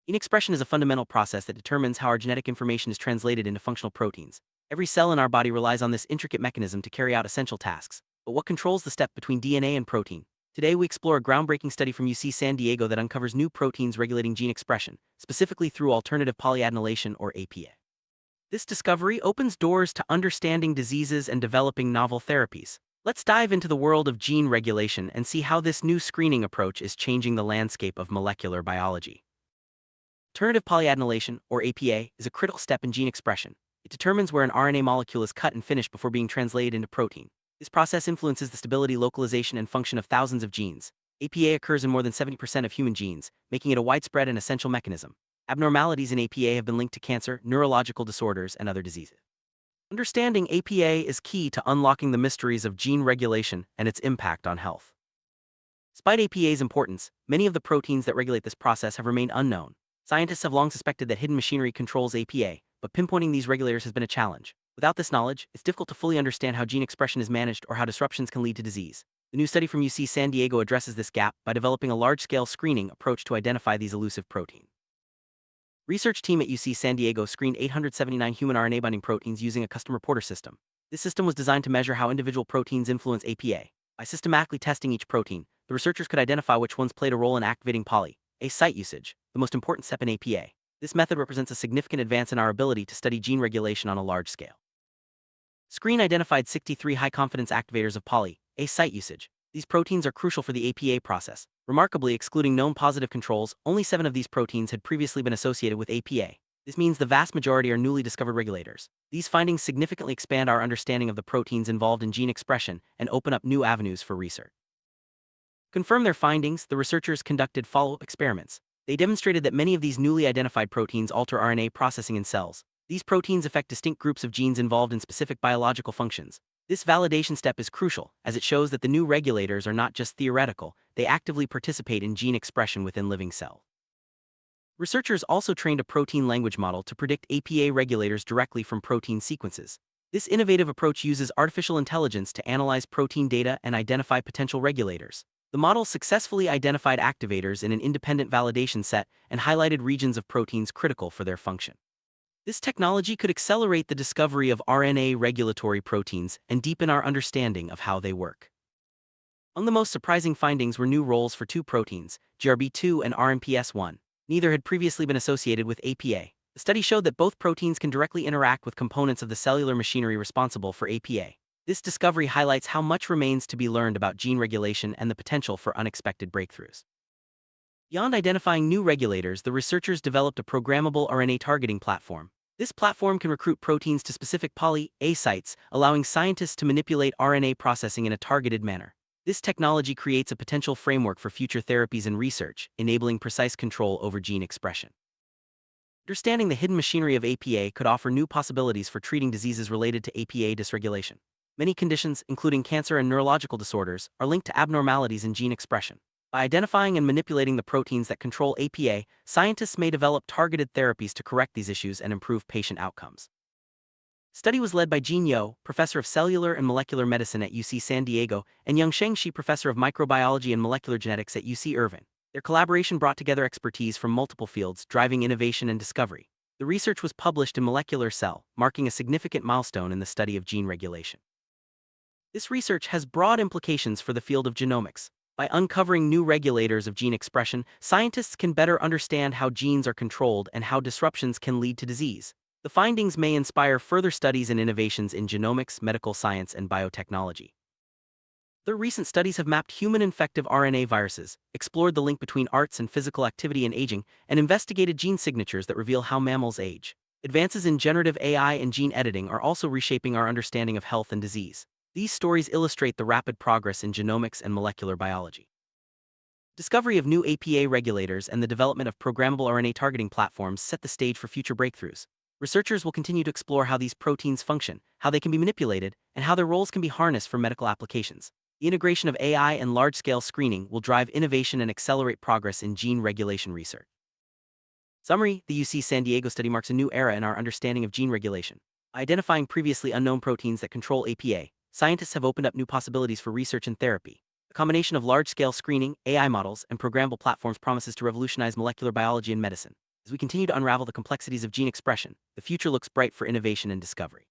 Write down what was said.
Gene expression is a fundamental process that determines how our genetic information is translated into functional proteins. Every cell in our body relies on this intricate mechanism to carry out essential tasks. But what controls the step between DNA and protein? Today we explore a groundbreaking study from UC San Diego that uncovers new proteins regulating gene expression, specifically through alternative polyadenylation or APA. This discovery opens doors to understanding diseases and developing novel therapies. Let's dive into the world of gene regulation and see how this new screening approach is changing the landscape of molecular biology. Alternative polyadenylation, or APA, is a critical step in gene expression. It determines where an RNA molecule is cut and finished before being translated into protein. This process influences the stability, localization, and function of thousands of genes. APA occurs in more than 70% of human genes, making it a widespread and essential mechanism. Abnormalities in APA have been linked to cancer, neurological disorders, and other diseases. Understanding APA is key to unlocking the mysteries of gene regulation and its impact on health. Despite APA's importance, many of the proteins that regulate this process have remained unknown. Scientists have long suspected that hidden machinery controls APA, but pinpointing these regulators has been a challenge. Without this knowledge, it's difficult to fully understand how gene expression is managed or how disruptions can lead to disease. The new study from UC San Diego addresses this gap by developing a large-scale screening approach to identify these elusive proteins. Research team at UC San Diego screened 879 human RNA-binding proteins using a custom reporter system. This system was designed to measure how individual proteins influence APA. By systematically testing each protein, the researchers could identify which ones played a role in activating poly-A site usage, the most important step in APA. This method represents a significant advance in our ability to study gene regulation on a large scale. Screen identified 63 high-confidence activators of poly-A site usage. These proteins are crucial for the APA process. Remarkably, excluding known positive controls, only 7 of these proteins had previously been associated with APA. This means the vast majority are newly discovered regulators. These findings significantly expand our understanding of the proteins involved in gene expression and open up new avenues for research. To confirm their findings, the researchers conducted follow-up experiments. They demonstrated that many of these newly identified proteins alter RNA processing in cells. These proteins affect distinct groups of genes involved in specific biological functions. This validation step is crucial, as it shows that the new regulators are not just theoretical, they actively participate in gene expression within living cells. Researchers also trained a protein language model to predict APA regulators directly from protein sequences. This innovative approach uses artificial intelligence to analyze protein data and identify potential regulators. The model successfully identified activators in an independent validation set and highlighted regions of proteins critical for their function. This technology could accelerate the discovery of RNA regulatory proteins and deepen our understanding of how they work. Among the most surprising findings were new roles for 2 proteins, GRB2 and RMPS1. Neither had previously been associated with APA. The study showed that both proteins can directly interact with components of the cellular machinery responsible for APA. This discovery highlights how much remains to be learned about gene regulation and the potential for unexpected breakthroughs. Beyond identifying new regulators, the researchers developed a programmable RNA-targeting platform. This platform can recruit proteins to specific poly-A sites, allowing scientists to manipulate RNA processing in a targeted manner. This technology creates a potential framework for future therapies and research, enabling precise control over gene expression. Understanding the hidden machinery of APA could offer new possibilities for treating diseases related to APA dysregulation. Many conditions, including cancer and neurological disorders, are linked to abnormalities in gene expression. By identifying and manipulating the proteins that control APA, scientists may develop targeted therapies to correct these issues and improve patient outcomes. The study was led by Jean Yeo, professor of cellular and molecular medicine at UC San Diego, and Yongsheng Shi, professor of microbiology and molecular genetics at UC Irvine. Their collaboration brought together expertise from multiple fields, driving innovation and discovery. The research was published in Molecular Cell, marking a significant milestone in the study of gene regulation. This research has broad implications for the field of genomics. By uncovering new regulators of gene expression, scientists can better understand how genes are controlled and how disruptions can lead to disease. The findings may inspire further studies and innovations in genomics, medical science, and biotechnology. The recent studies have mapped human infective RNA viruses, explored the link between arts and physical activity and aging, and investigated gene signatures that reveal how mammals age. Advances in generative AI and gene editing are also reshaping our understanding of health and disease. These stories illustrate the rapid progress in genomics and molecular biology. Discovery of new APA regulators and the development of programmable RNA targeting platforms set the stage for future breakthroughs. Researchers will continue to explore how these proteins function, how they can be manipulated, and how their roles can be harnessed for medical applications. The integration of AI and large-scale screening will drive innovation and accelerate progress in gene regulation research. Summary: the UC San Diego study marks a new era in our understanding of gene regulation. By identifying previously unknown proteins that control APA, scientists have opened up new possibilities for research and therapy. A combination of large-scale screening, AI models, and programmable platforms promises to revolutionize molecular biology and medicine. As we continue to unravel the complexities of gene expression, the future looks bright for innovation and discovery.